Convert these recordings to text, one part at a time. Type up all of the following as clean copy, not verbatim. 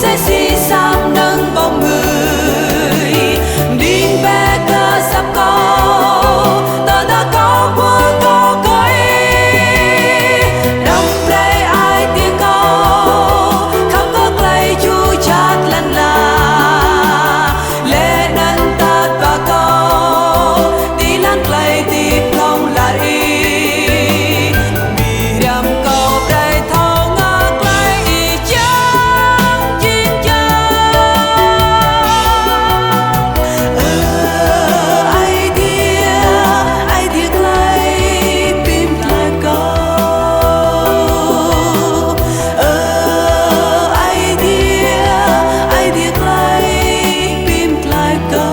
xe xi xăm nâng bóng người điên bé cơ sắp có ta đã có qua có cõi đâm rây ai tiếng câu khắp các lây chu chát lần là lệ nâng tát và câu đi lăn lây tiếp lòng là đi bị đâm câu đầy thâu ngạc lây ý chẳng chín chẳng ai tiếc lây bìm lại câu ai tiếc lây bìm lại câu.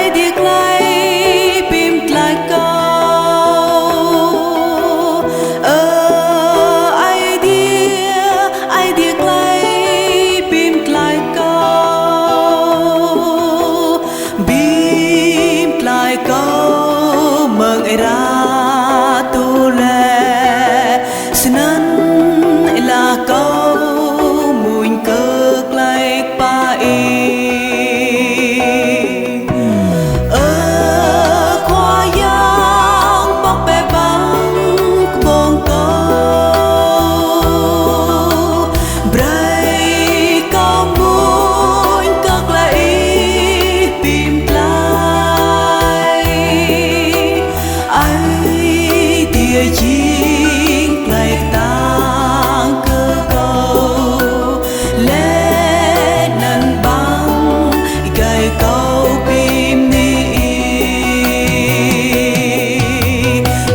Ai tiếc lây bìm lại câu ai tiếc lây bìm lại câu mừng ai ra tu lệ sinan là câu mùi cớ lại pa qua yang bọc bè băng bông câu bray câu mùi cớ lại tìm lại ai tia chính lại tang cơ câu lẽ năn băng gai câu bìm ni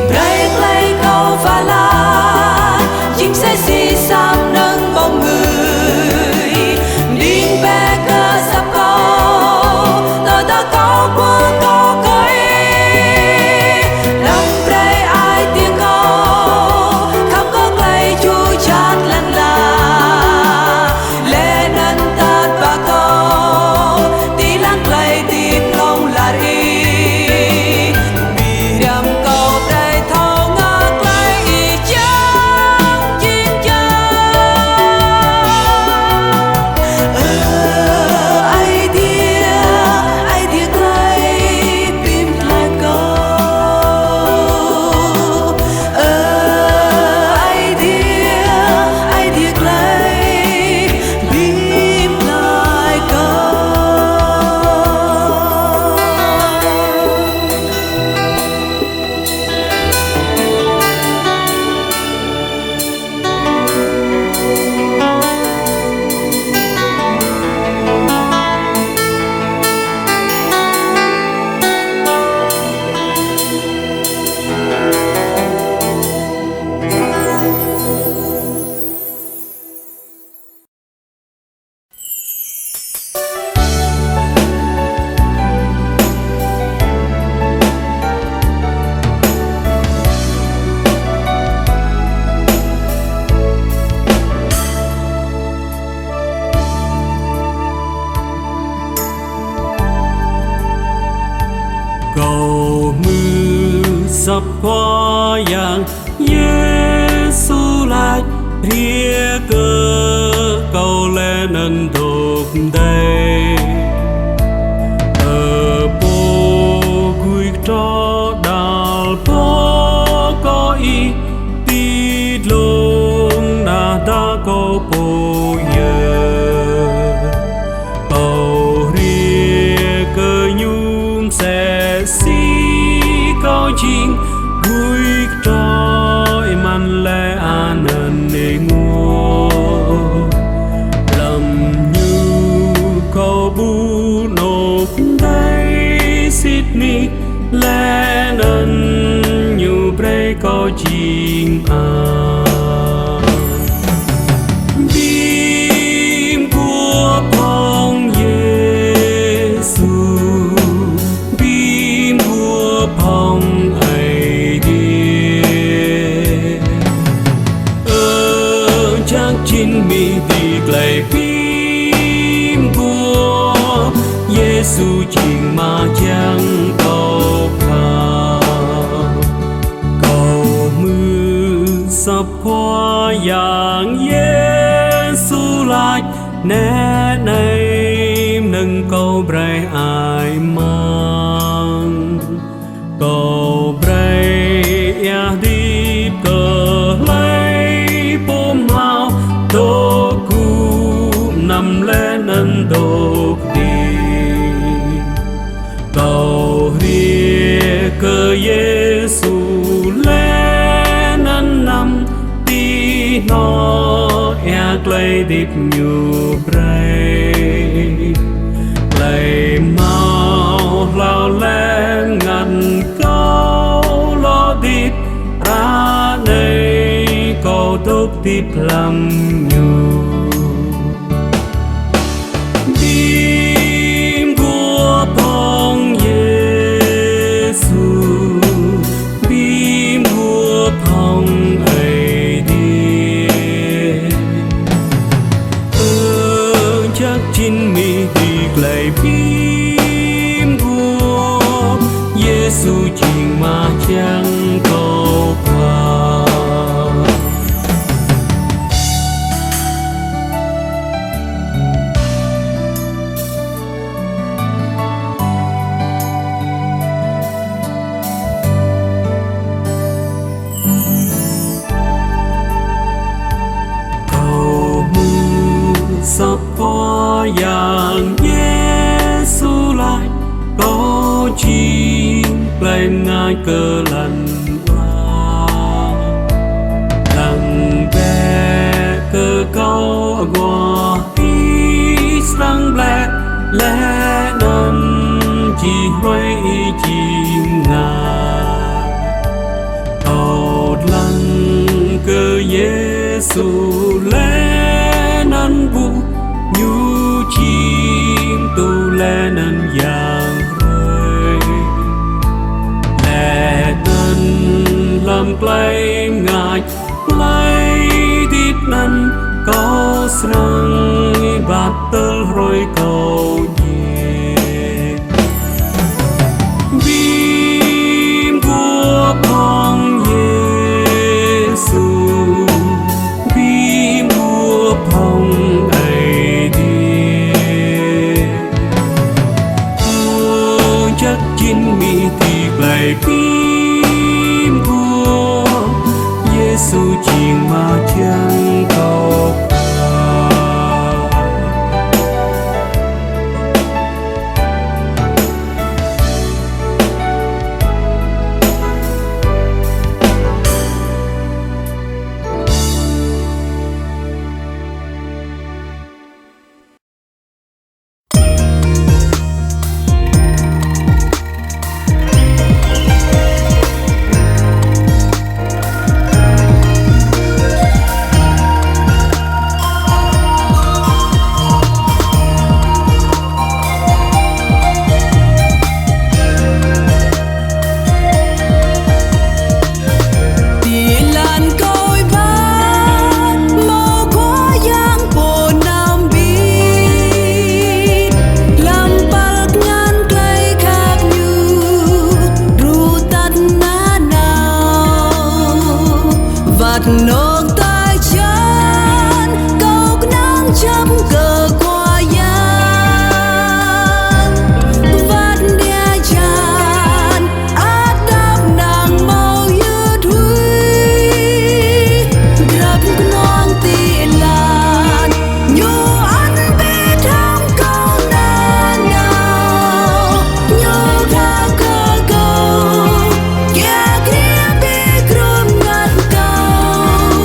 break lại câu và la chính sẽ xi xăm nâng bóng người điên bé cơ sắp câu ta đã có qua có cõi đâm rây ai tiếng câu khắp các lây chu chát lần là lệ nâng tát và câu tí lăng lây tiếp lòng là đi bị đâm câu đầy thâu ngạc lây ý chẳng chín chẳng ai tiếc lây bìm lại câu ai tiếc lây bìm lại câu. Cầu mưa sắp qua yang Giêsu lại ria cơ cầu lên ân thuộc đây ở phố gửi cho đào phố có ý tí luôn đã có bố giờ cầu ria cơ nhung sẽ si có chi có chim bim của phong Giêsu bim của phong ấy đi chắc chín mi đi lại bim của Giêsu chinh mà chẳng cầu khao cầu mưa sắp hoa dạng Giêsu lại nét này nâng câu bray ai mang cầu bray ya đi cờ lấy bom hao đô cu nằm lên ân đô đi cầu ria cơ Giêsu lên ân nằm tí nó yak lấy điệp nhu bray lấy mau lao lên ngăn câu lo điệp ra đây câu tốt điệp làm nhu bim của phong Giêsu bim của phong ấy đi chắc chín mi đi lại bim của Giêsu chinh mà chẳng cầu qua sắp hoa dạng Giêsu lại có chim lên ngai cơ lần đằng bé cơ câu qua Israel lẹ lẹ nằm chỉ hoay chim ngà tọt lăng cơ Giêsu lên ăn bu nhu chim tu lên ăn giang rơi lẹ tân làm play ngài play đít năn có sang bát tơ rồi cầu nhẹ bim của phong Giêsu bim của phong ấy đi chắc chín mi thì lại bim của Giêsu chinh mà chẳng cầu nước tay chân câu nắng chấm cờ qua giang vắt đe tràn át đáp nàng màu như thủy đập non tị làn nhu ăn bê tham câu na nào nhu tha cơ cầu kia kia bê cơm ngắt cầu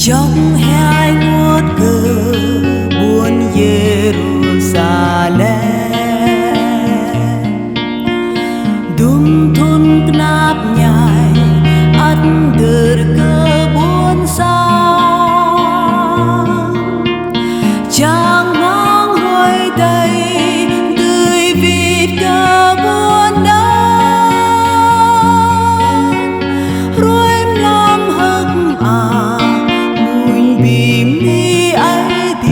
trong hai ngút cờ buồn Jerusalem dum thun knap nhai under ke buồn sang chang mang rồi đây tươi vịt ke buồn đan rồi làm hắc bìm đi ai đi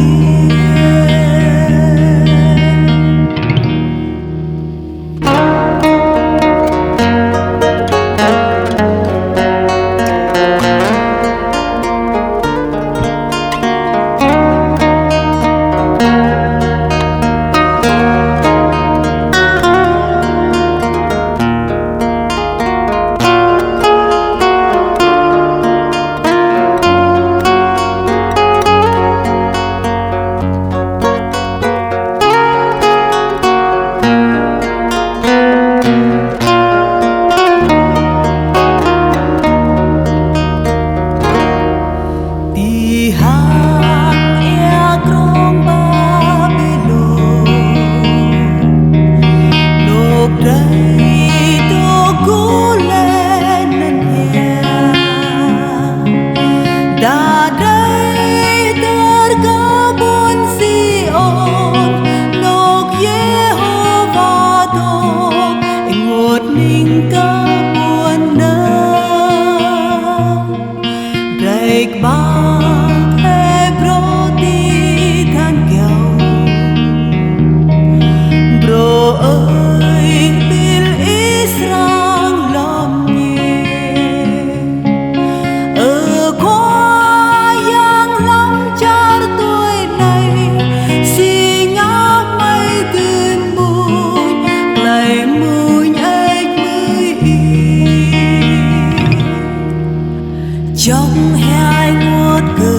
trong hai ngút cờ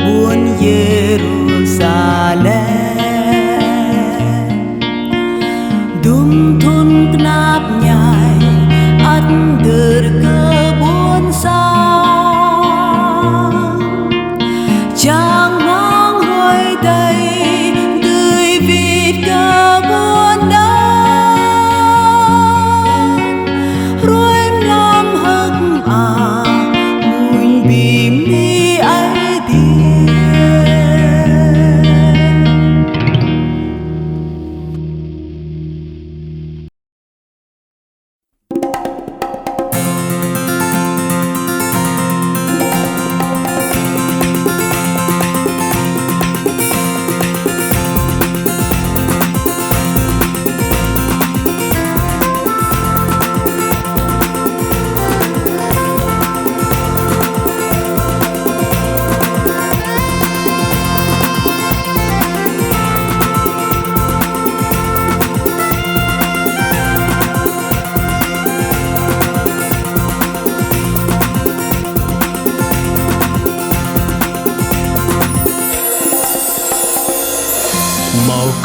buồn Jerusalem dum thun knap nhai under ke buồn sang chang mang rồi đây tươi vịt ke buồn đan rồi làm hắc bìm đi ai đi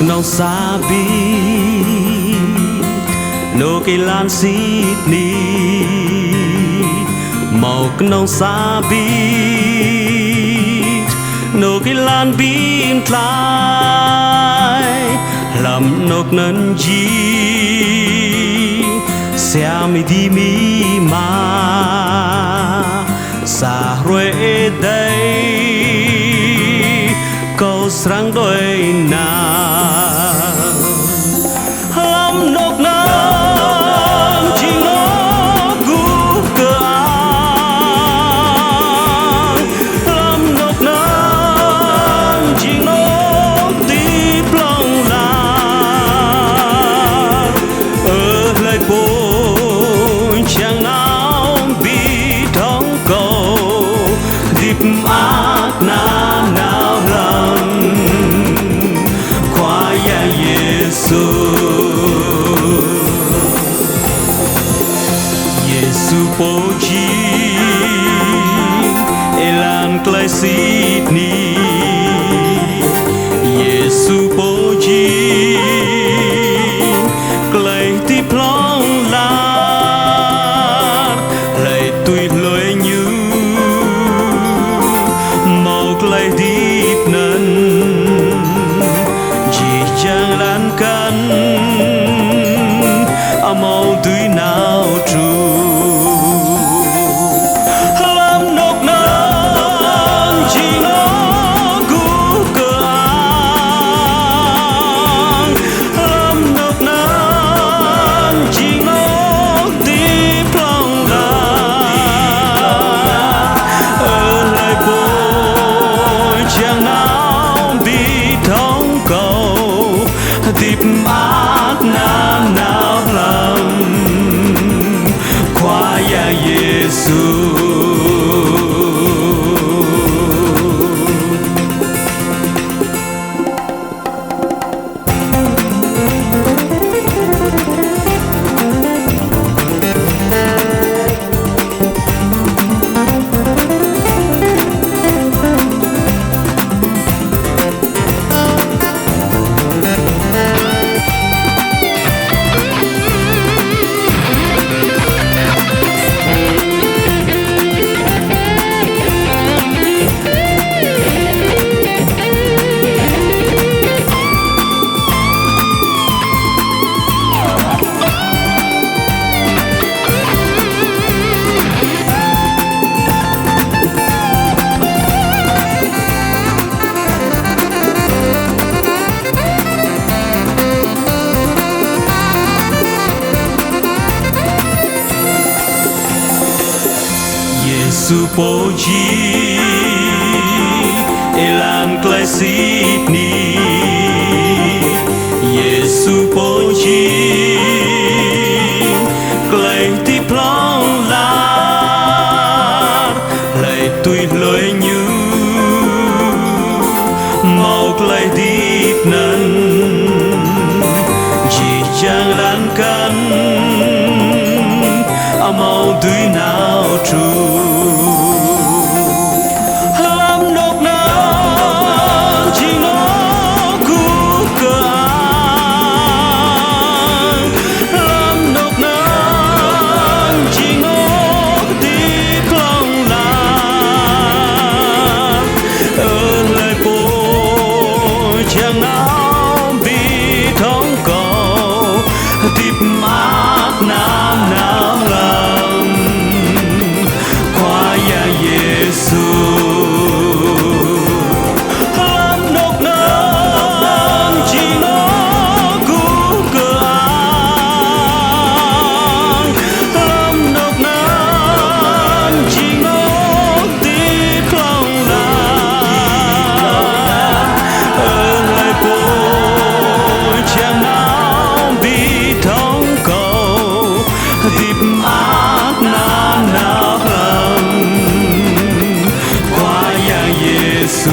nông xa bi nô cây lan Sydney màu nông xa bi nô cây lan bin lại làm nốt nân chi xe mi đi mi mà xa rồi đây câu sáng đôi nào làm nốt nân chỉ nó gu cơ an làm nốt nân chỉ nó tiếp lòng là ở lại bồn chẳng nào bị đóng cầu dịp ác nam nào lần qua ya Yesu Yesu poji elan klai Sydney Yesu poji klai ti plong la lại tùy lối như Giêsu bố chi elang klai Sydney Giêsu bố chi klai ti plong la lại tùy lối như màu klai đi năn chỉ chẳng lan can màu tươi nào true làm nốc nắng chỉ nó cứu cả làm nốc nắng chỉ nó tiếp lòng là ơn lời bố chẳng nào bị thống cầu tiếp mát nam nam lòng qua ya Giêsu làm nốc nắng chỉ nó cứu cả làm nốc nắng chỉ nó tiếp lòng là ơn lời bố chẳng nào bị thống cầu tiếp mát nam nam lòng qua ya Giêsu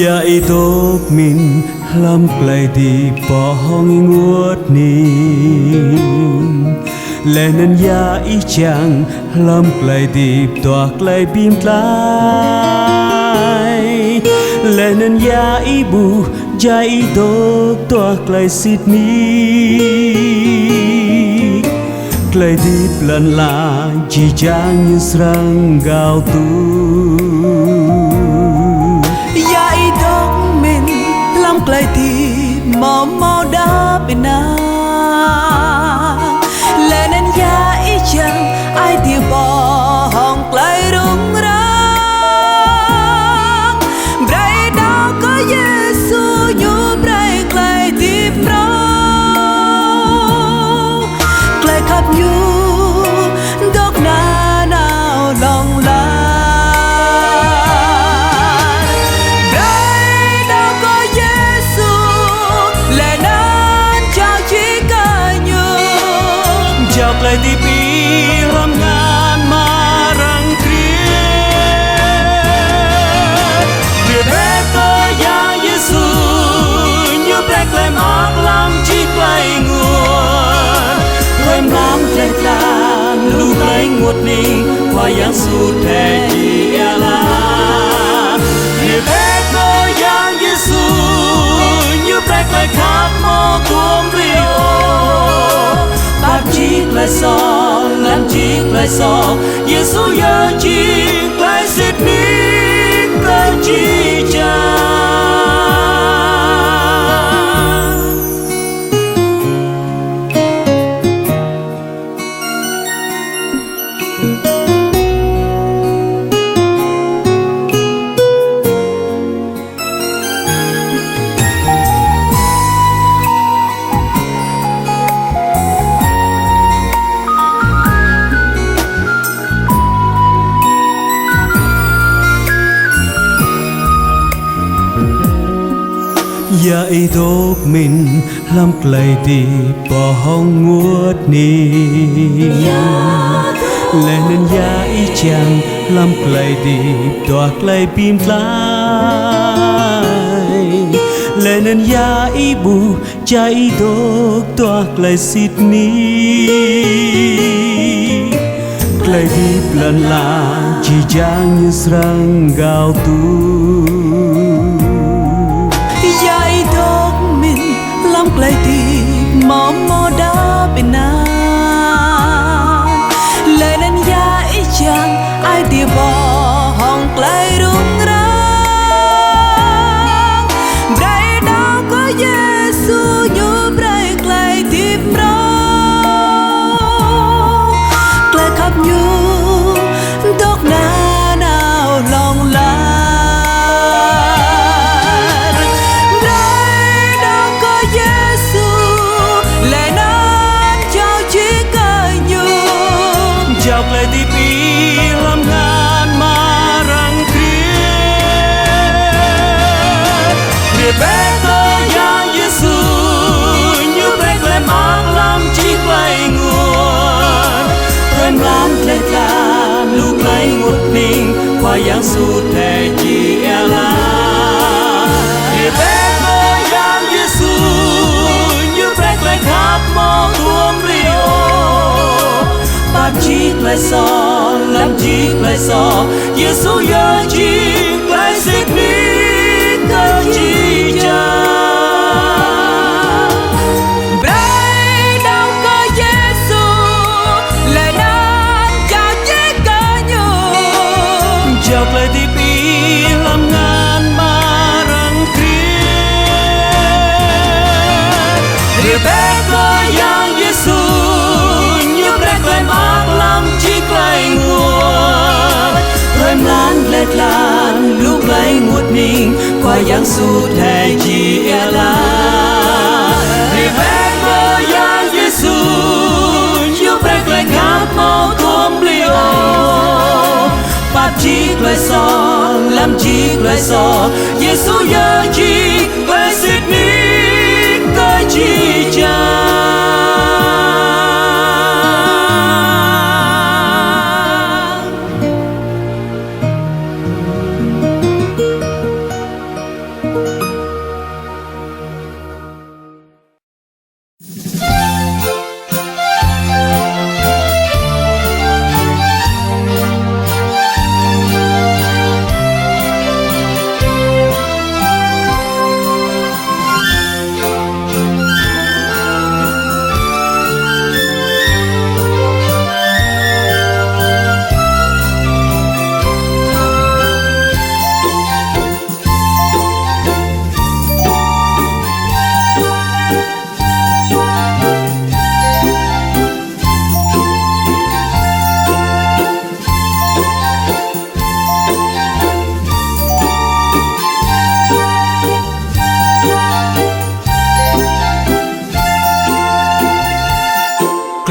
dạy tốt mình làm lại đi bỏ hong nguột nín lên nên dạy chàng làm lại đi toạc lại bim lại lên nên dạy bu dạy tốt toạc lại Sydney lại đi lần là chỉ chàng như sang gạo tu lại thì mò mò đã bên na lẽ nên giá ý chẳng ai thì bỏ hồng lại rung ra bray đau có Giêsu nhu bray lại thì pro lại khắp nhu đốc na nào lòng la lại đi bi làm ngàn mà răng kia việc hết tôi ya Giêsu như bẹt lại mát làm chi lại nguồn rồi mám lên tan lúc lấy nguột ninh qua yang su thề chi la việc hết tôi ya Giêsu như bẹt lại khát mò tuôn rio chiếc lại so làm chiếc lại so Giêsu giờ chiếc lại Sydney tới chi cha dạy tốt mình làm lại đi bỏ hong nguột nín lên nên dạy chàng làm lại đi toạc lại bim lại lệ nên ya ibu chạy đốt toạc lại xịt ní lại đi lần là chỉ giang như răng gạo tu dạy đốt mình lắm lại đi mò mò đã bên nan lệ nên ya ít chàng ai đi bỏ hồng lại rung rang bray đau có Giêsu như bray lại tìm ra lại khắp như đốt na nào lòng la bray đau có Giêsu lệ nan chào chỉ cài như chọc lại đi bi làm ngàn mà răng Việt bé tôi Giang Giêsu như break lại mang làm chiếc bay nguồn rồi làm lệch là lúc lấy một mình qua giang su thể chỉ là Việt bé tôi Giang Giêsu như break lại khắp mong tuông liều bắt chiếc lại so làm chiếc lại so Giêsu giờ chiếc lại xịt đi cơ chi cha bray đau có Giêsu lệ nan chào chỉ cài như chọc lại đi bi làm ngàn mà răng Việt bé có Giang Giêsu như break lại mát làm chiếc lại nguồn rồi lan lệch lan lúc lấy một mình qua giang su thể chỉ là Việt bé có Giang Giêsu như break lại khát máu thơm liều bắt chiếc lại so làm chiếc lại so Giêsu giờ chiếc lại xịt ní cái chi cha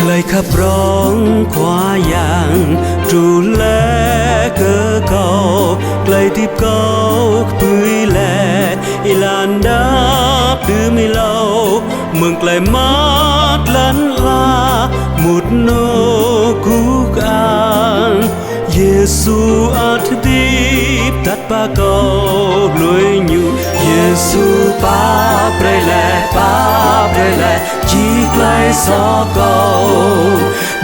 lời khắp rong khoa yang tru lẽ cơ cầu lời tiếp câu tươi lẽ ilan đáp đưa mi lâu mừng lời mát lẫn la một nô cúc an Giêsu át tiếp tắt ba câu lối nhu Giêsu ba bre lẽ chiếc lại gió cầu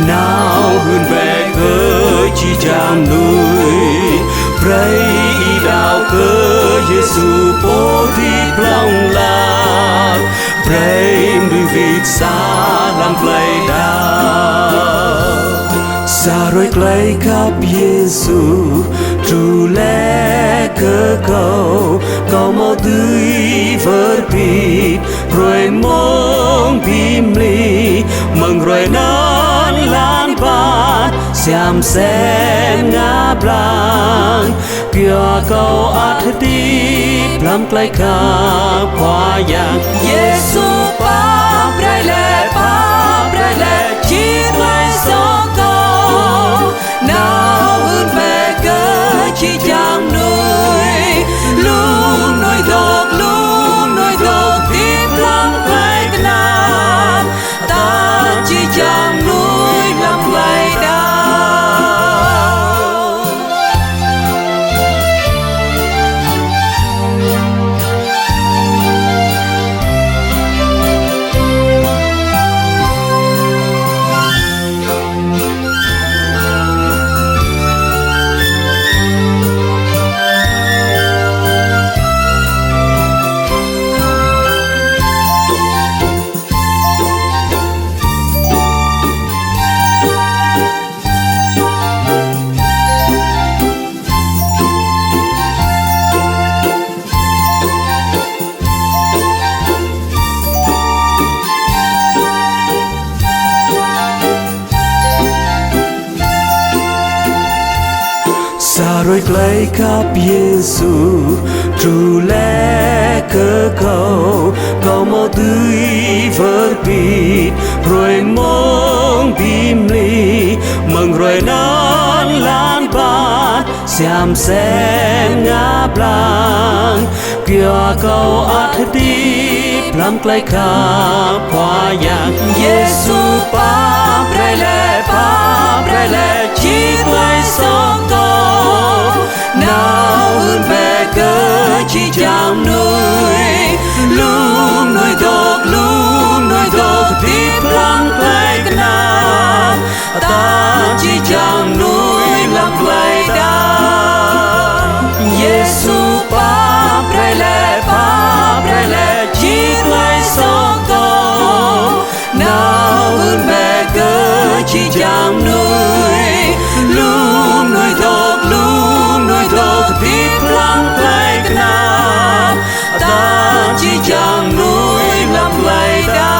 nào hơn về cơ chi chạm núi pray đào cơ Giêsu bố thịt lòng lạc pray người việc xa làm play đào xa rồi clay khắp Giêsu tru lẽ cơ cầu cầu mau tươi vỡ bịt rồi mong bìm ly mừng rồi nón lan ban xem sen ngã blang kia cầu át tiếp làm clay khắp hoa yang Giêsu ba bray lệ chiếc lại gió cầu nào hơn về cơ chi chạm núi luôn nổi đột tiếp lắm lại nam ta chỉ chạm núi lắm lại đau nuôi lấy khắp Giêsu tru lẽ cơ cầu mau tươi vỡ bịt rồi mong bìm ly mừng rồi non lan bát xem ngáp lang kia cầu ắt đi làm clay khắp hoa yang Giêsu pa pre le chi tuổi sống cầu nào hơn về cơ chi chạm nuôi luôn nuôi độc tiếp lăng clay nam ta chi chạm nuôi làm clay đa Giêsu pa pre le chi tuổi sống cầu nào hơn về cơ chi chạm nuôi luôn nuôi độc tiếp lăng clay nam ta chi chạm nuôi làm clay đa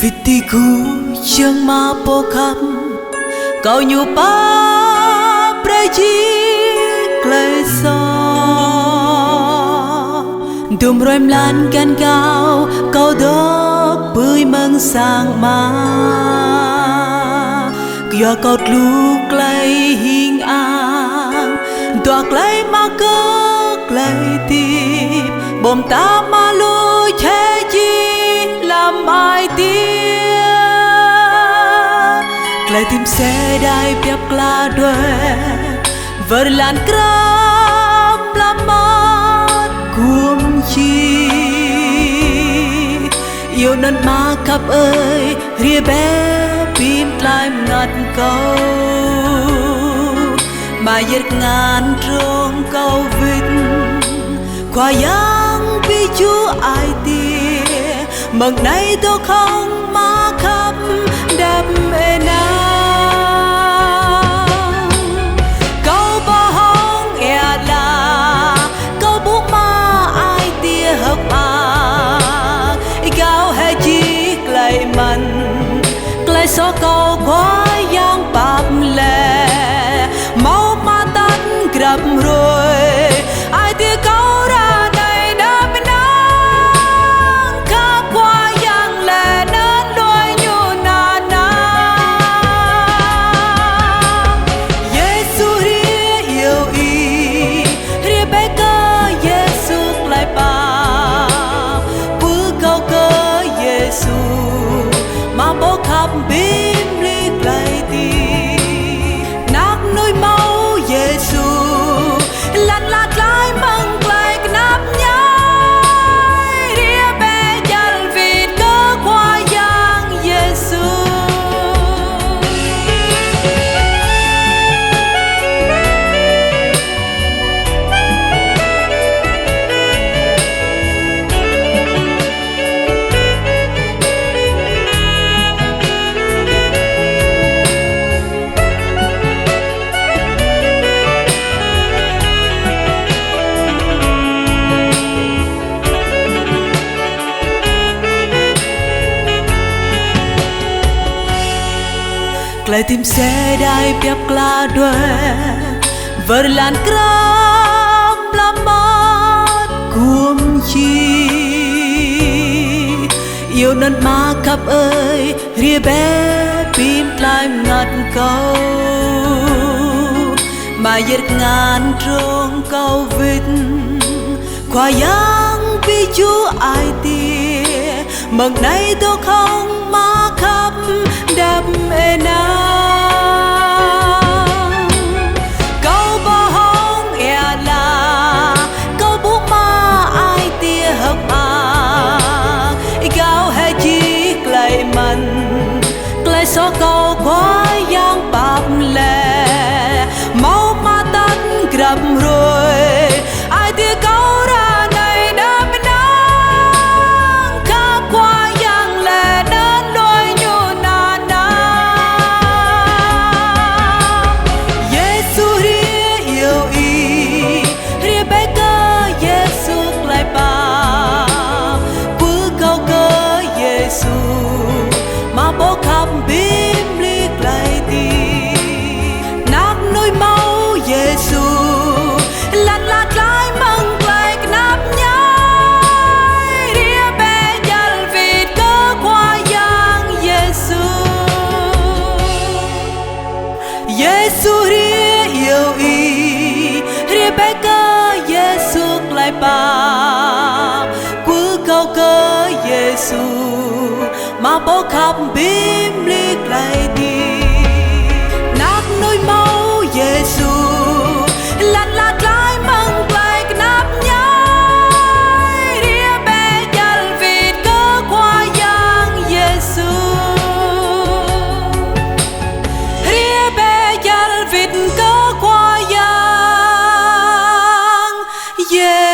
Vitiku chẳng ma po khắp cầu nhu pa preji clay so đùm rồi lan can cao cầu đốc bơi măng sang ma kia cầu lu clay hình ang tua clay ma cơ clay tim bom ta ma lu che chi làm ai tiếc clay tim xe đai biap kla đuôi vợ lan kram làm mát cuồng chi yêu nên ma khắp ơi ria bé pim lại ngặt câu mà giật ngàn trong câu vịt qua yang bi chúa ai tiếc mừng nay tôi không ma khắp đam mê na câu ba hông e là câu bút ma ai tia hợp à cao hay chi clay mình clay số câu quá giang bạc lệ máu ma tan gặp rồi ai tia câu ra này đã bên nắng khắp qua giang lệ nên đôi như na na Giêsu ria yêu y ria bé cơ Giêsu lại ba bữa câu cơ Giêsu mà bố khắp bím ly clay ti nát nuôi máu Giêsu lăn lát lại măng clay nắp nhái ria bé chân vịt cơ qua giang Giêsu clay tim xe đai biap kla đuôi vợ lan kram làm mát cuồng chi yêu nên ma khắp ơi ria bé pim lại ngặt câu mà giật ngàn trong câu vịt qua yang bi chúa ai tia mừng nay tôi không ma khắp đam mê na câu ba Giêsu mà bố khắp bím liếc lại đi nát nỗi máu Giêsu lăn lát lại măng lại nắp nhai ria bé dal vịt cơ qua giang Giêsu ria bé dal vịt cơ qua giang Giêsu.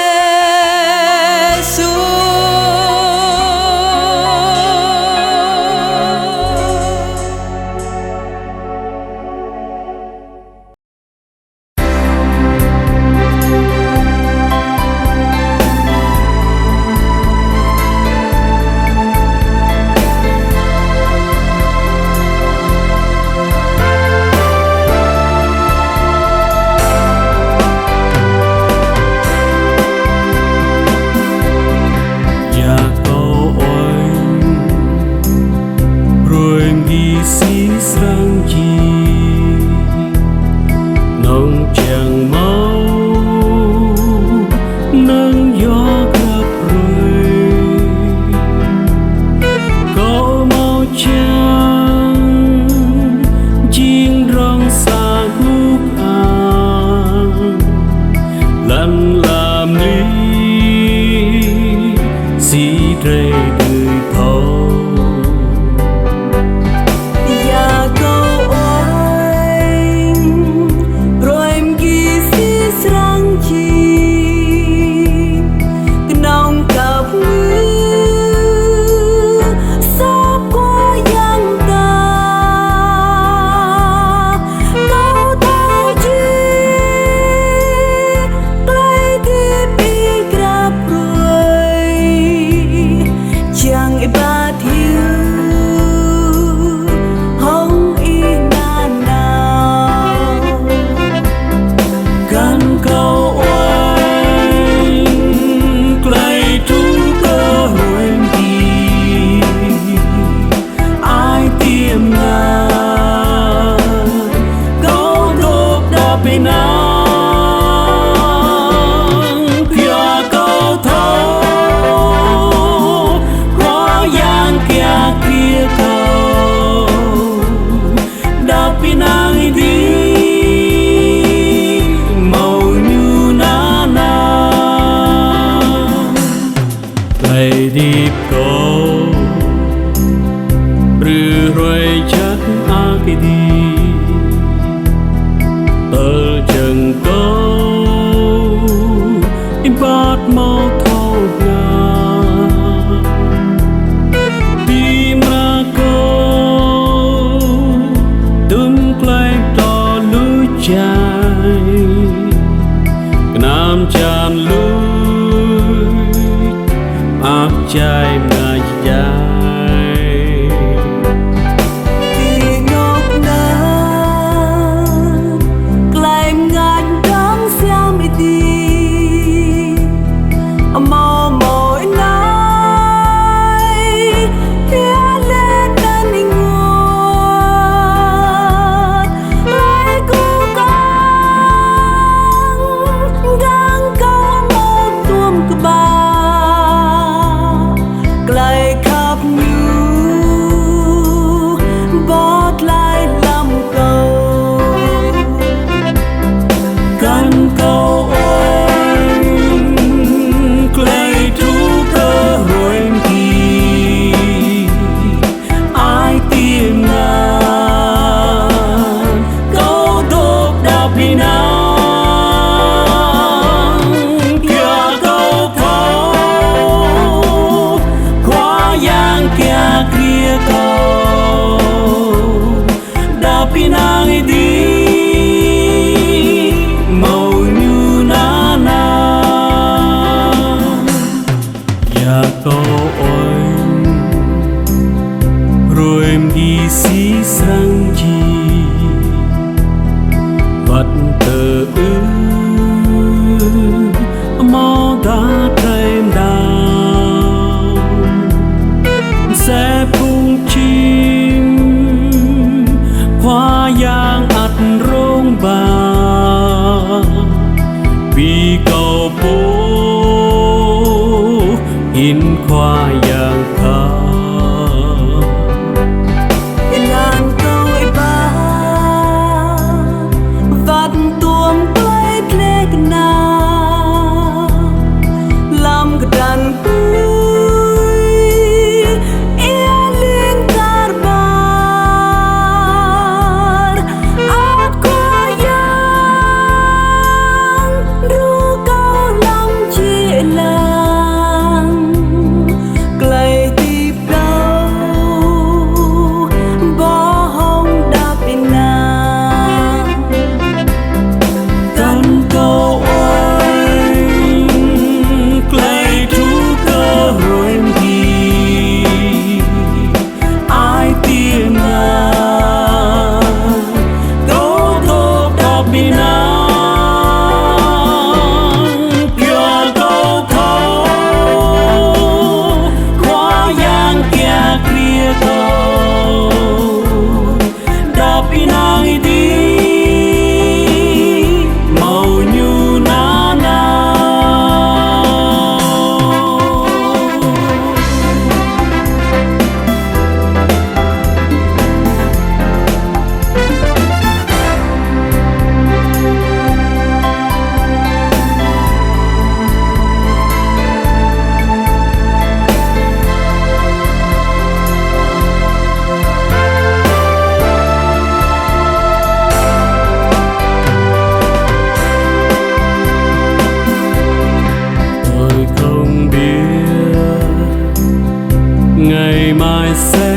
ngày mai sẽ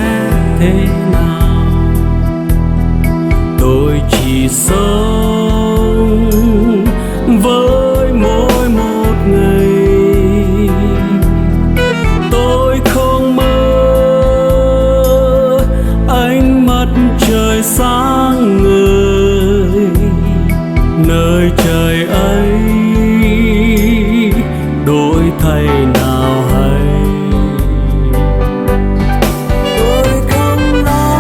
thế nào. Tôi chỉ sống với mỗi một ngày. Tôi không mơ ánh mắt trời sáng ngời, nơi trời ấy đổi thay nào hay. Tôi không lo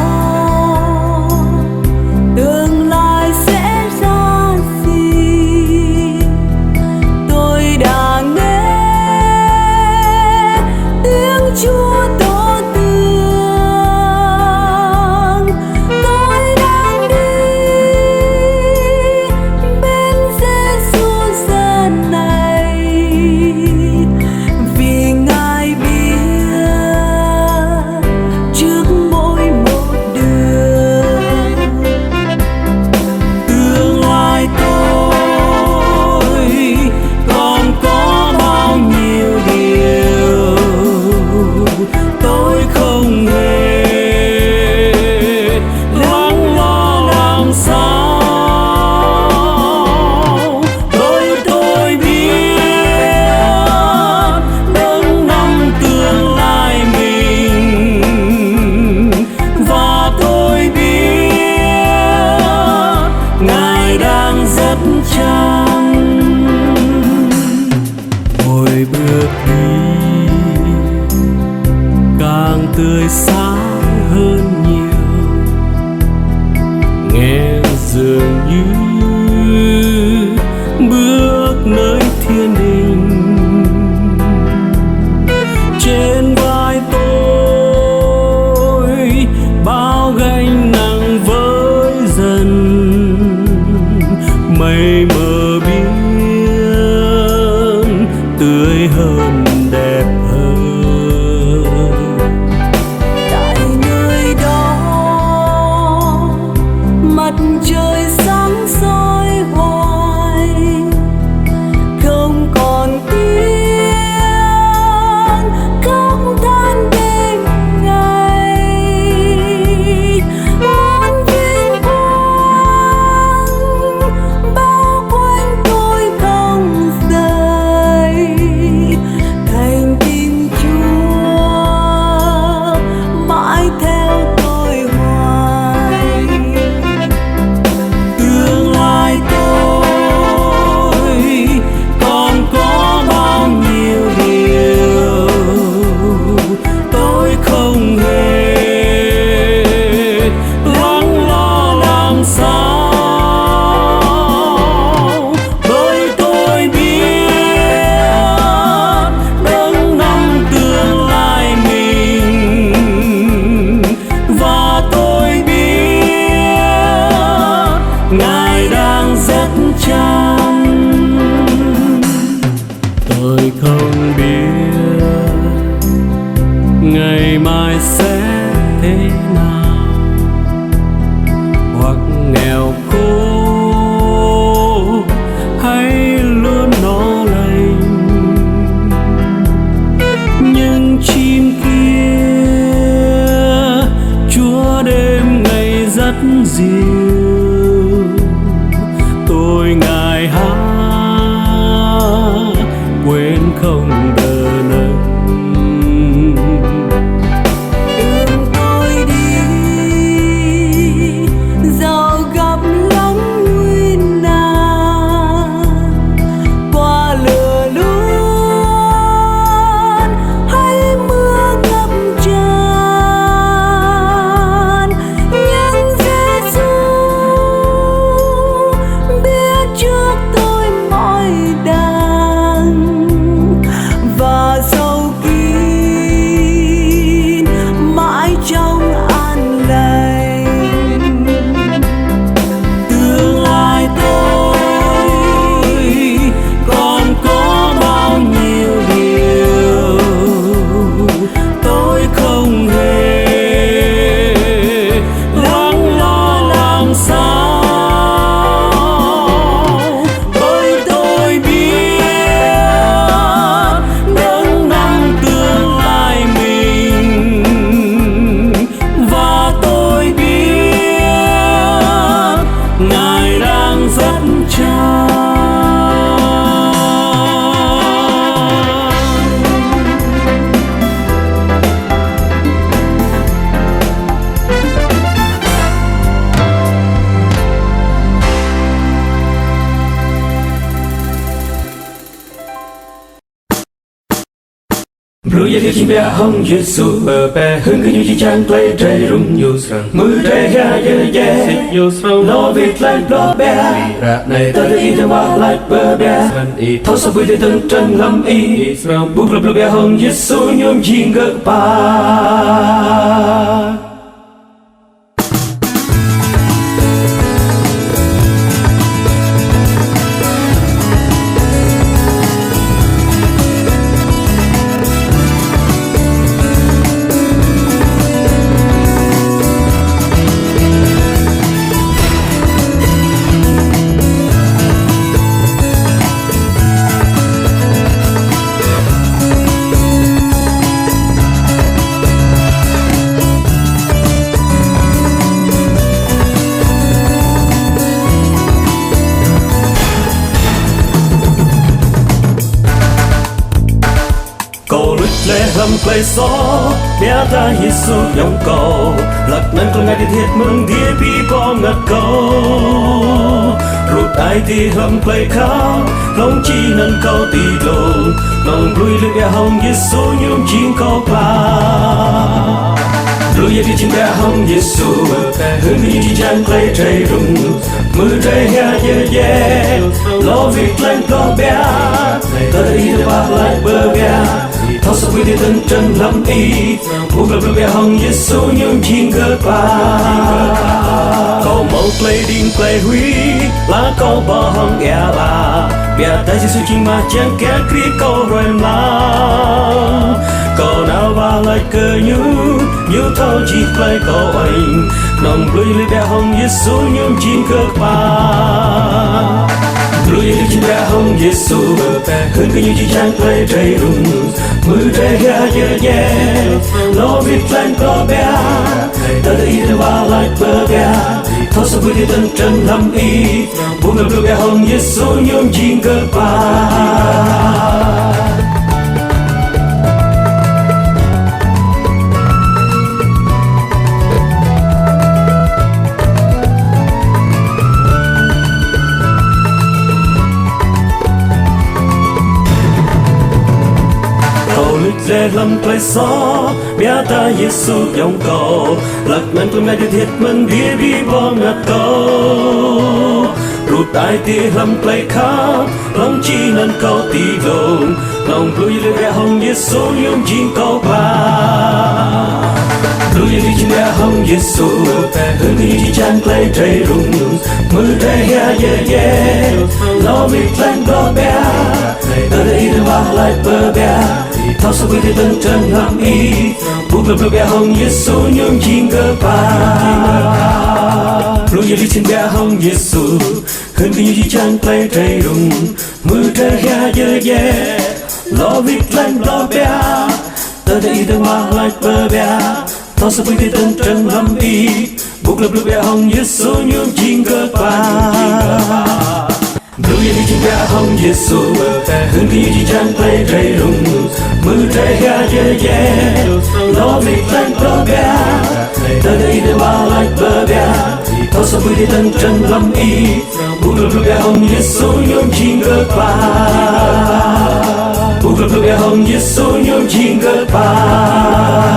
tương lai sẽ ra gì, tôi đã nghe tiếng Chúa tổ tường. Tôi đang đi bên Giêsu giờ này, vì Ngài biết trước mỗi một đường. Tương lai tôi còn có bao nhiêu điều tôi không hề lắng lo làm sao. Tôi biết đấng nắm tương lai mình, và tôi biết Ngài đang rất chăm. Mỗi bước đi càng tươi sáng hơn nhiều, nghe dường như bước nơi thiên đình. Trên vai tôi bao gánh nặng vơi dần, mây mờ biến tươi hơn đẹp hơn. Tại nơi đó mặt trời sáng soi hoài, không còn tiếng khóc than đêm ngày. Muôn vinh quang bao quanh tôi không rời, thành tin Chúa mãi theo tôi hoài. Tương lai tôi còn có bao nhiêu điều tôi không hề lắng lo làm sao. Bởi tôi biết đấng nắm tương lai mình, và tôi biết Ngài đang rất chăm. Tôi không biết ngày mai sẽ thế nào, hoặc nghèo khổ hay luôn no lành. Nhưng chim kia Chúa đêm ngày rất dịu, tôi ngài hát quên không đờ nâng. Đường tôi đi dẫu gặp lắm nguy nan, qua lửa luôn hay mưa ngập tràn, nhưng Giêsu chỉ bé hông Giêsu bờ bè hưng cứ như chỉ trang play trời rung nhiều srang mưa trời ha dơ dê nhiều srang nó việc lên lo bé rap này ta đã đi theo ba lại bờ bè thâu sao vui để tân trần lâm y buộc lập lo bé hông Giêsu nhôm chi ngỡ ba lầm play gió bé ta Giêsu dòng cầu lật nâng con ngay đi thiệt mừng địa bi bom ngặt cầu rụt ai thì lầm play khao lòng chi nâng cầu tì lồn lòng lùi lưng bé hồng Giêsu nhung chim cầu pa lùi đi chim bé hồng Giêsu hương đi chỉ trang play trời rung mưa trời ha dơ dê lo việc lên lo bé ta đi theo ba lại bờ bé thâu sao vui để tân trần lâm y buộc lập lo bé hồng Giêsu nhung chim gỡ ba câu mẫu play đinh play huy lá câu bờ hồng ghé là bé ta Giêsu chim mà chẳng kẻ kri câu rồi làm câu nào ba lại cơ như thâu chỉ play câu anh nòng lùi lên bé hồng Giêsu nhung chim gỡ ba lùi đi chim bé hồng Giêsu hương cứ như chỉ trang play trời rung mưa trời ha dơ dê lo việc lên lo bé ta đã đi theo ba lại bờ bé thâu sao vui để tân trần lâm y buông lập lo bé hồng Giêsu nhung chim gỡ ba lệ lầm play gió bé ta Giêsu dòng cầu lật nâng con ngay đi thiệt mừng địa bi bom ngặt cầu rụt ai thì lầm play khao lòng chi nâng cầu tì lồn lòng lùi lên bé hồng Giêsu nhung chim cầu ba lùi đi chim bé hồng Giêsu hương đi chỉ trang play trời rung mưa trời ha dơ dê lo việc lên lo bé ta đã đi theo ba lại bờ bé thâu sao vui để tân trần lâm y buộc lập lo bé hồng Giêsu nhung chim gỡ ba lùi đi chim bé hồng Giêsu hương cứ như chỉ trang play trời rung mưa trời ha dơ dê lo việc lên lo bé ta đã đi theo ba lại bờ bé thâu sao vui để tân trần lâm y buộc lập lo bé hồng Giêsu nhung chim gỡ ba lùi đi chim bé hồng Giêsu hương cứ như chỉ trang play trời rung mưa trời ha dơ dê lo việc lên lo bé ta đã đi theo ba lại bờ bé thâu sao vui để tân trần lâm y buộc lập lo bé hồng Giêsu nhung chim gỡ ba buộc lập lo bé hồng Giêsu nhung chim gỡ ba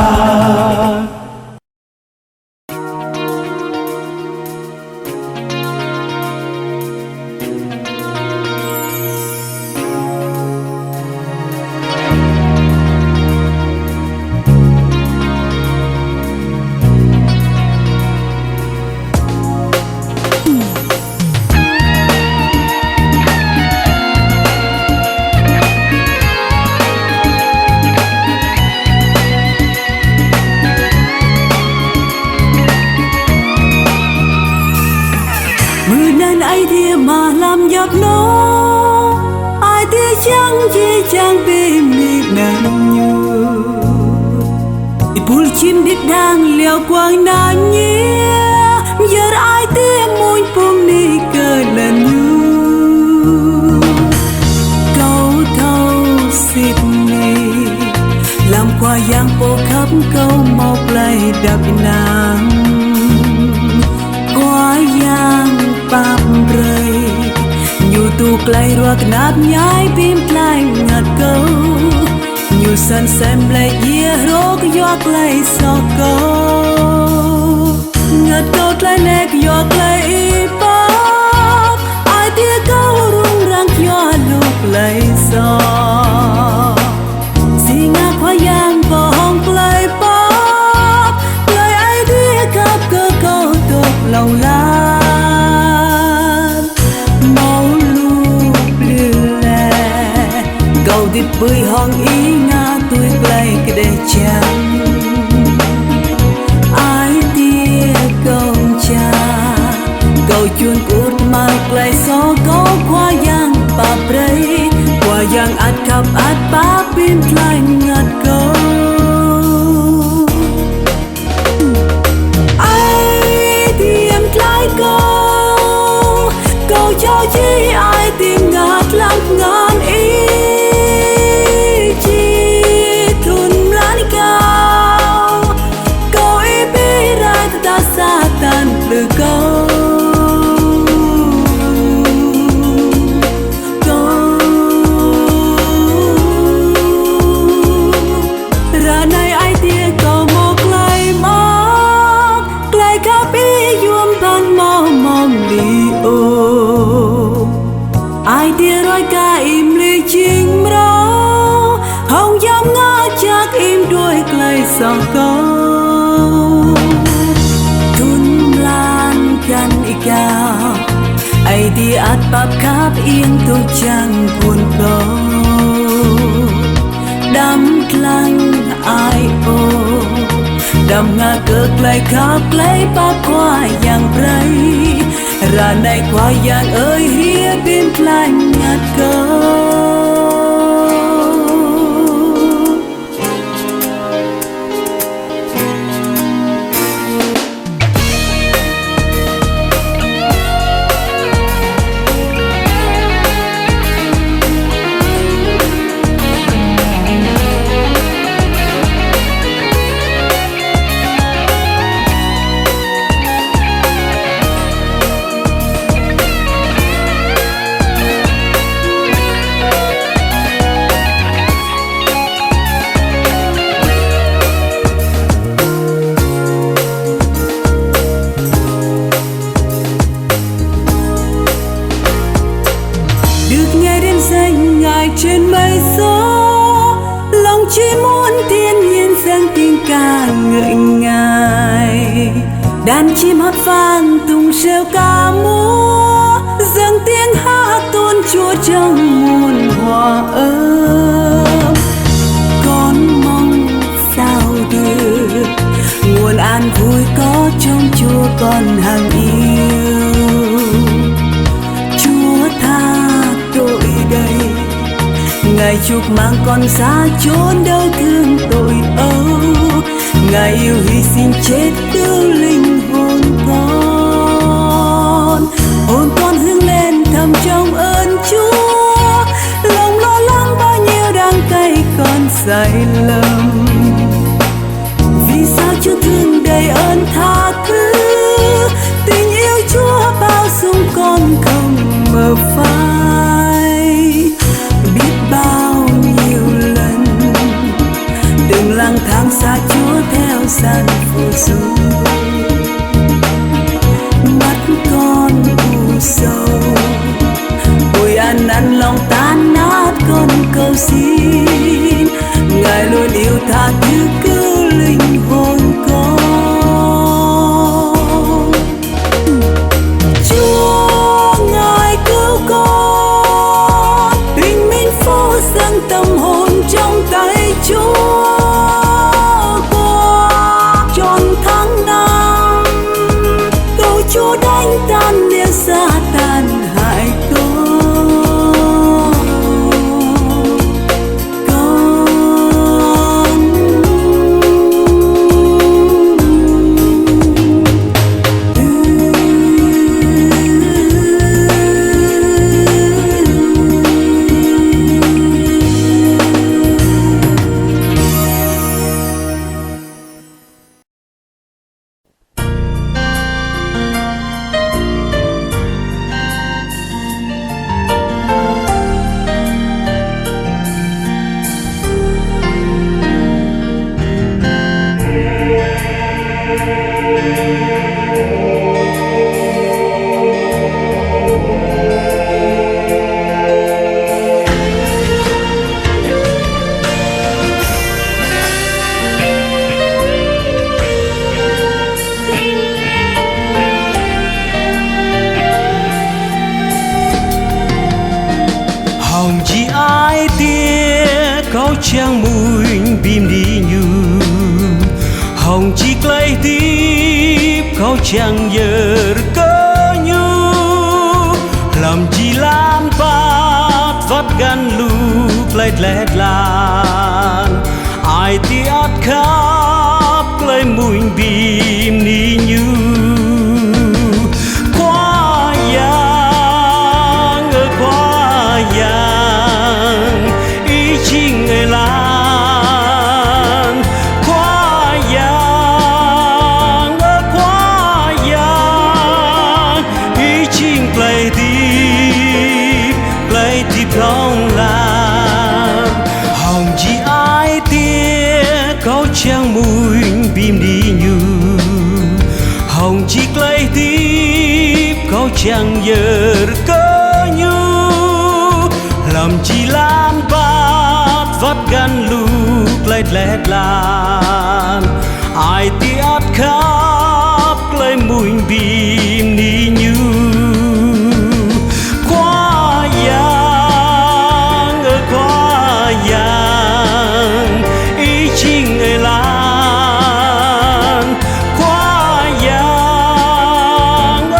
chim biết đang liều quang na nhé giờ ai tiếng môi bông đi cờ lần như câu thâu xịt nề làm qua giang phố khắp câu mọc lại đập nàng qua giang bạc rơi nhu tu clay ruột nát nhái bim clay ngạt câu nhu sân xem lại dìa rô cái giọt lại so câu ngật câu lại nè cái giọt lại bắp ai tia câu rung răng giọt lúc lại so si ngã khoa giang bỏ hong lại bắp lời ai tia cặp cơ câu tục lòng lan máu lúc lừa lẹ câu đi bơi hong ý ngã tuổi play cái để chăng ai tia công cha câu chuồn cút mà play so câu qua giang pa prei qua giang at khắp at pa pin play ngắt câu ai tìm play câu câu cho chi ai tìm ngắt lắm ngàn ý tan từ câu ra này ai tia câu một lại mong lại khắp ý yuam pan mong mong đi ô ai tia rồi cả im li chinh rau hồng dám ngã chắc im đuôi lại sao câuกันอีกาวไอเดียอัดปับคับเอียงตัวจังควรโปรดำกลังไอโอดำงาเกิดไกลคับไกลปับควายอย่างไรราในควายอย่างเอ่ยเรียเป็นพลายงัดเกิtrên mây gió lòng chỉ muốn thiên nhiên dâng tiếng ca ngợi ngài đàn chim hót vang tung reo ca múa dâng tiếng hát tôn Chúa trong muôn hòa ấm con mong sao được nguồn an vui có trong Chúa con hằng yêu Chúa tha tội đầy Ngài chúc mang con ra chốn đau thương tội âu Ngài yêu hy sinh chết cứu linh hồn con hướng lên thầm trong ơn Chúa lòng lo lắng bao nhiêu đang cay con sai lầm vì sao Chúa thương đầy ơn tha thứ tình yêu Chúa bao dung con không mờ phai biết bao nhiêu lần từng lang thang xa Chúa theo gian phù du mắt con u sầu ôi ăn năn lòng tan nát con cầu xin Ngài luôn yêu tha thứ cứu linh hồn con Chúa Ngài cứu con bình minh phố dâng tâm hồn trong tay Chúa qua tròn tháng năm chang mùi bìm đi như hồng chỉ lấy tiếp câu chang giờ cơ như làm chi lan bát vắt gan lục lấy lẹt lan ai tiết khắp lấy mùi bìm đi như qua giang ý chi người lan qua giang ý chi play tiếp lòng làm hồng chỉ ai tia câu chang mùi bìm đi như hồng chỉ lấy tiếp câu chang giờ cơ như làm chi lan bát vắt gan lục lấy lẹt lan ai tiết khắp lấy mùi bìm đi như qua giang ý chi người lan qua giang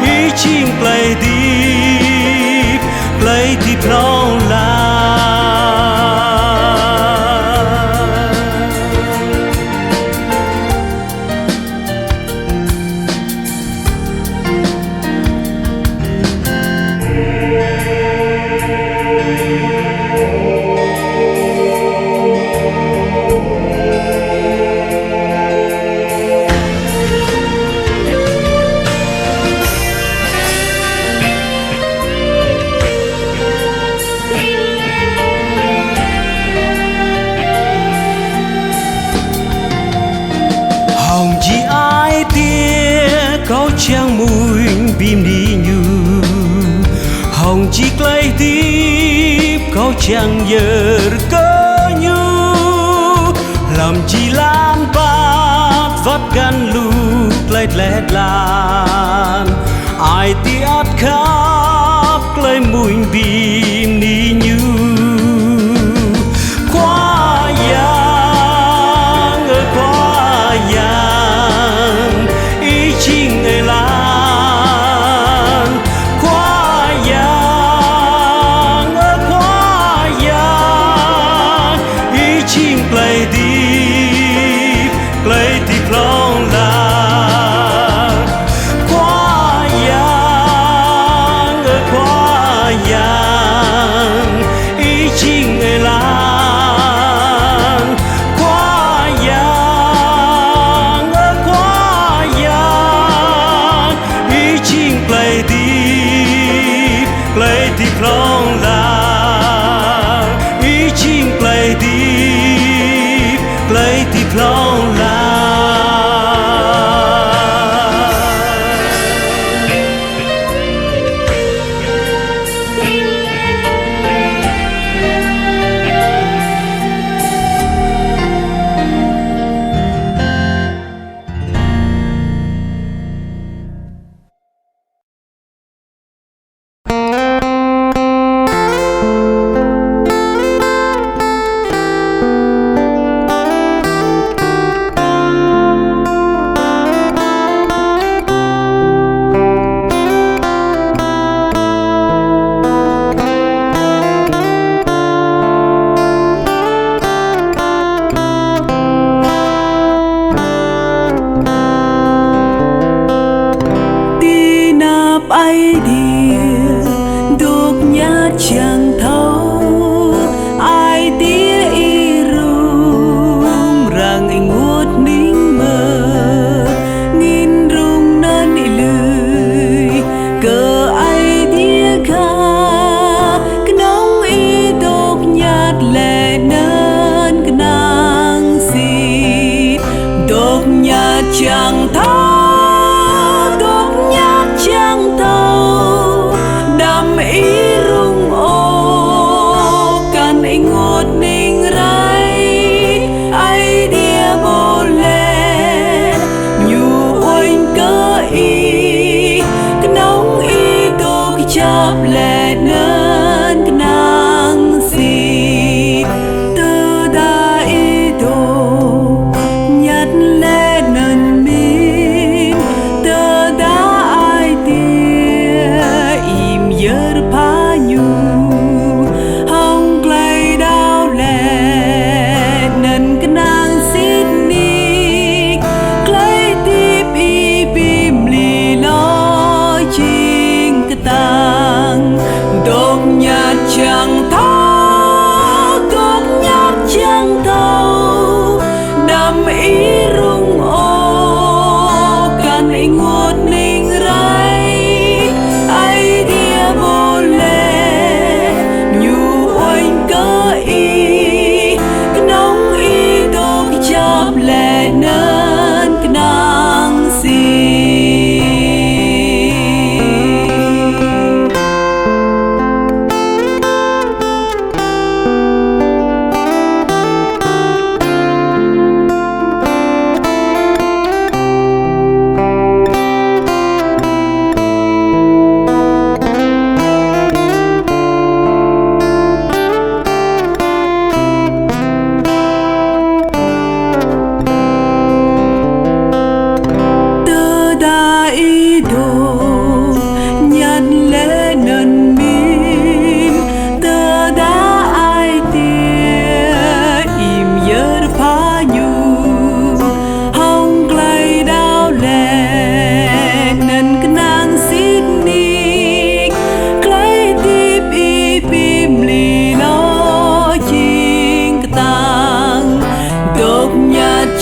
ý chi play tiếp lòng lan hồng chỉ ai tia câu chang mùi bìm đi như hồng chỉ lấy tiếp câu chang giờ cơ như làm chi lan bát vắt gan lục lấy lẹt lan ai tiết khắp lấy mùi bìm đi như qua giang ý chi người lan qua giang ý chi play tiếp lòng lan qua giang ý chi người lan qua giang ý chi play tiếp lòng lan ý chi play tiếp lòng lan bay địa đột nhát chẳng thấu ai tía y rung rằng anh ngút nín mơ nghìn rung nên đi lười cờ ai tía ca cái nóng y đột nhát lệ nên cái nàng xịt đột nhát chẳng thấu lệ nên nàng ấy ngột ninh rây ấy dia bồ lê nhu oanh cơ y nông y độc chắp lệ nên nàng si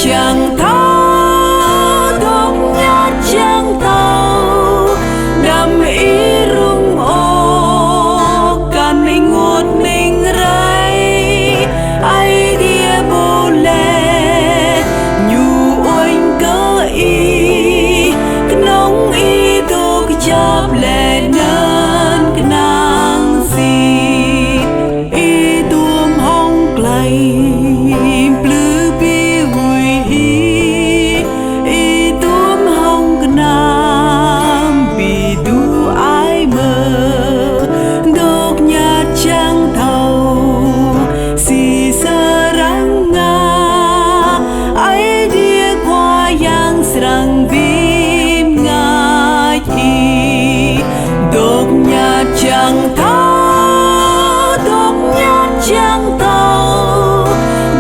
chẳng thấu độc nhất chẳng thấu đầm ý rung ô can mình ngột mình rây ai dia bồ lê nhu oanh cơ y nông y độc chắp lệ nên cái nàng si y tuom hong clay chẳng thấu độc nhất chẳng thấu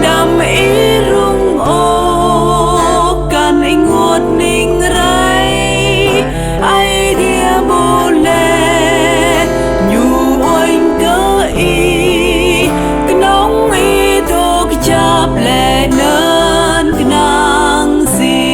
đầm ý rung ô can anh ngột ninh rây ai dia bồ lê nhu oanh cơ y nông y độc chắp lệ nên nàng si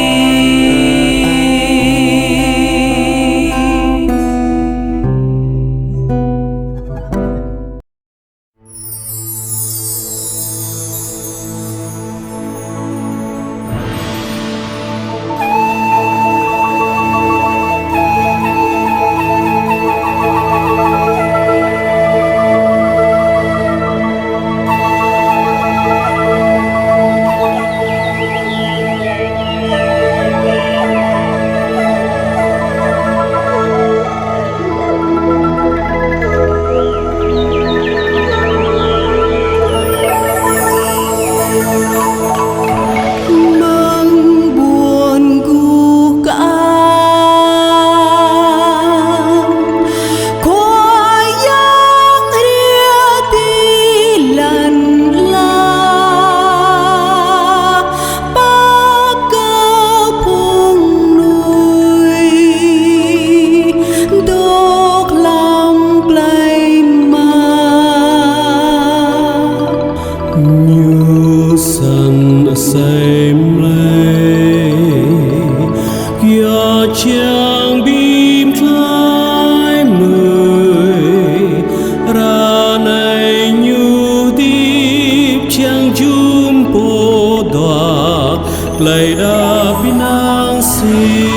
Lạy đa binang si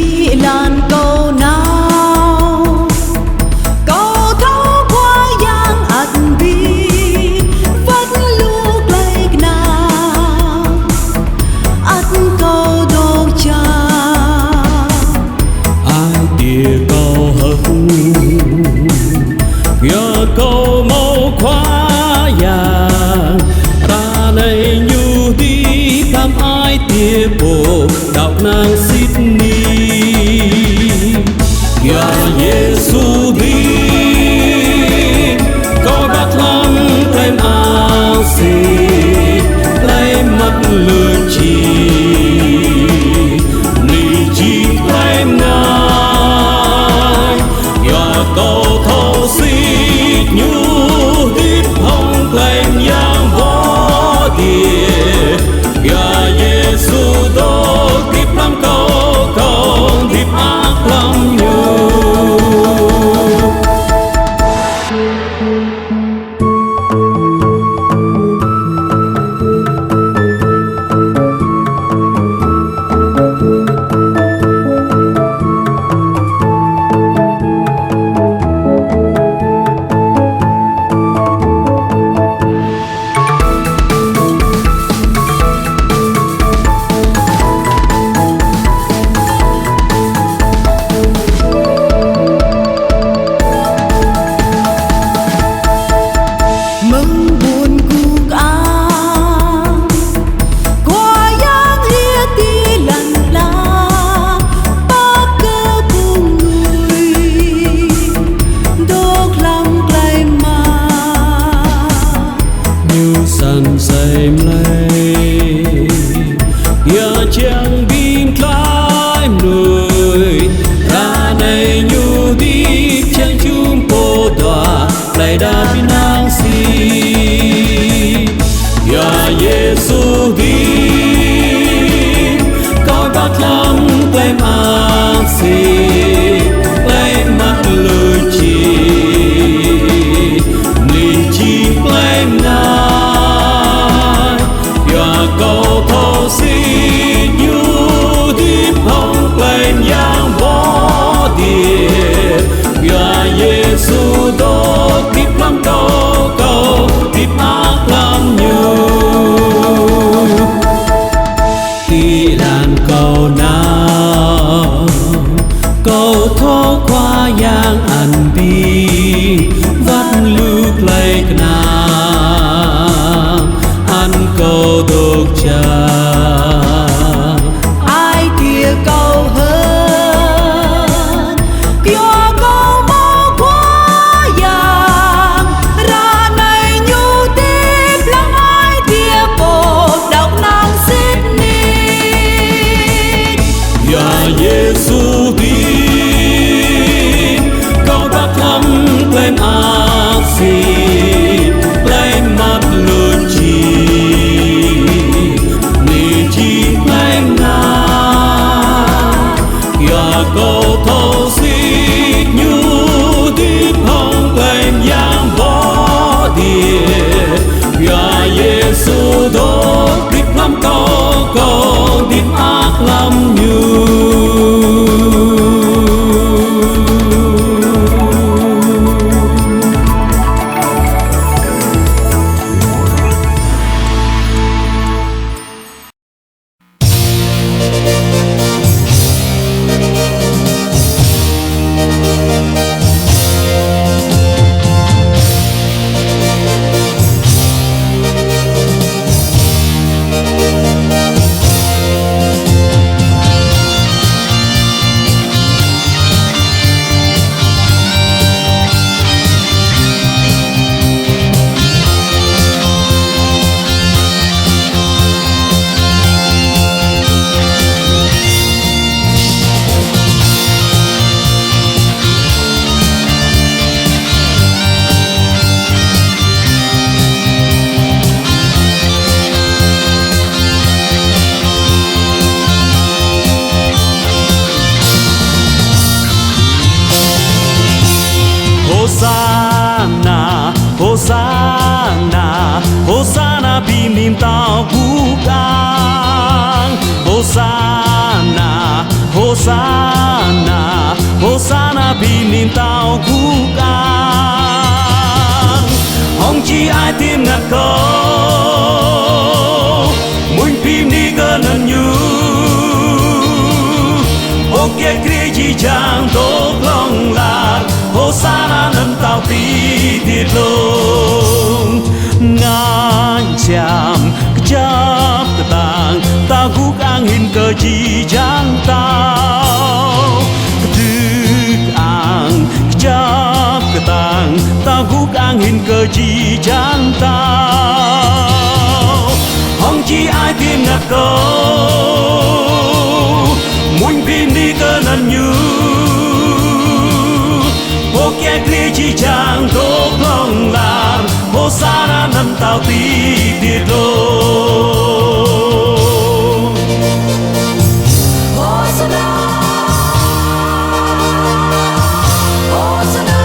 Hãy subscribe nang si ya Giêsu đi coi bác lắm play mang si play mắt lời chi ni chi play ngai ya câu thâu si như đi phong play nhang bỏ địa ya Giêsu đó tiếp lắm câu câu tiếp ác lắm như khi đàn câu nào câu thô qua giang ăn bi vắt lúc lấy nam ăn câu độc trà ai kia câu hơn do câu mô quá vàng ra này nhu tiếp lắm ai kia bột độc năng xít nít ya Giêsu tin câu bác lắm lên ác si lên mắt luôn chi ni chi lên ngài ya câu thâu xít như đi phong lên giang bỏ địa ya Giêsu đó tiếp lắm câu tiếp ác lắm như Hosanna, Hosanna, Hosanna binin tao bukan. Hosanna, Hosanna, Hosanna binin tao bukan. Không chỉ ai tin ngặt câu, muốn phim đi gần hơn như. Ok kia chỉ chẳng tốt lòng lạc. Hosanna nâng tao tí tiết lông ngan chạm chấp cái tàng ta gúc ang hình cờ chỉ chẳng tao thức ang chấp cái tàng ta gúc ang hình cờ chỉ chẳng tao không chỉ ai tin ngặt câu muốn phim đi cơ nần như một kẻ kia chỉ chẳng tốt lòng làm Hosanna nâng tao tí tiết lô Hosanna, Hosanna.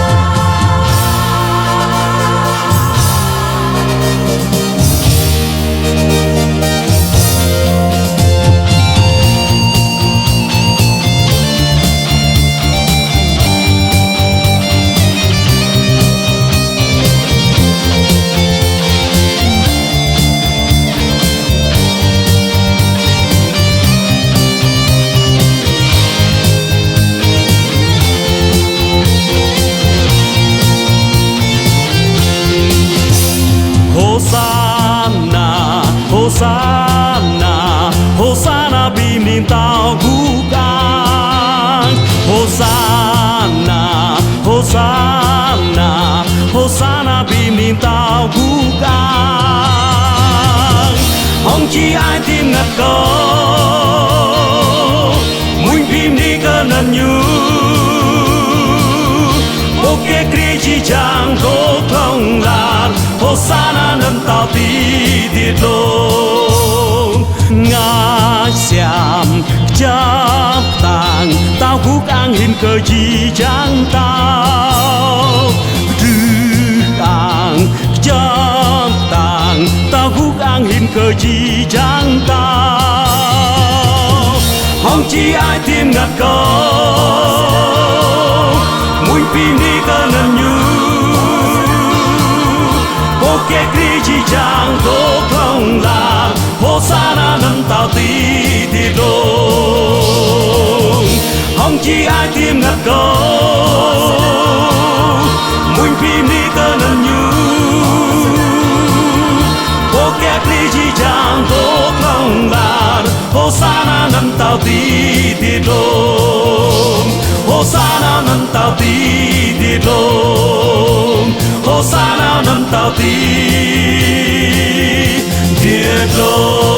Hosanna, Hosanna, Hosanna binin tao bukan. Hosanna, Hosanna, Hosanna binin tao bukan. Không chỉ ai tin ngặt câu, muốn phim đi cơ nần như. Ok kia chỉ chẳng tốt không là Hosanna nâng tao tí tiệt lông Nga xiam chấp tàng tao khúc ang hình cờ chi trắng tao Rư ang chấp tàng tao khúc ang hình cờ chi trắng tao Hong chi ai tim ngặt câu Mùi pin đi cơ nần nhu Cô kê kri chi chàng tô không là Hosanna nâng tao tí tiệt lông Hong chi ai tim ngặt câu Mùi pin đi cơ nần nhu Cô kê kri chi chàng tô không là Hosanna nâng tao tí tiệt lông Hosanna nâng tao tí tiệt lông Hosanna nâng tao tí tiệt lông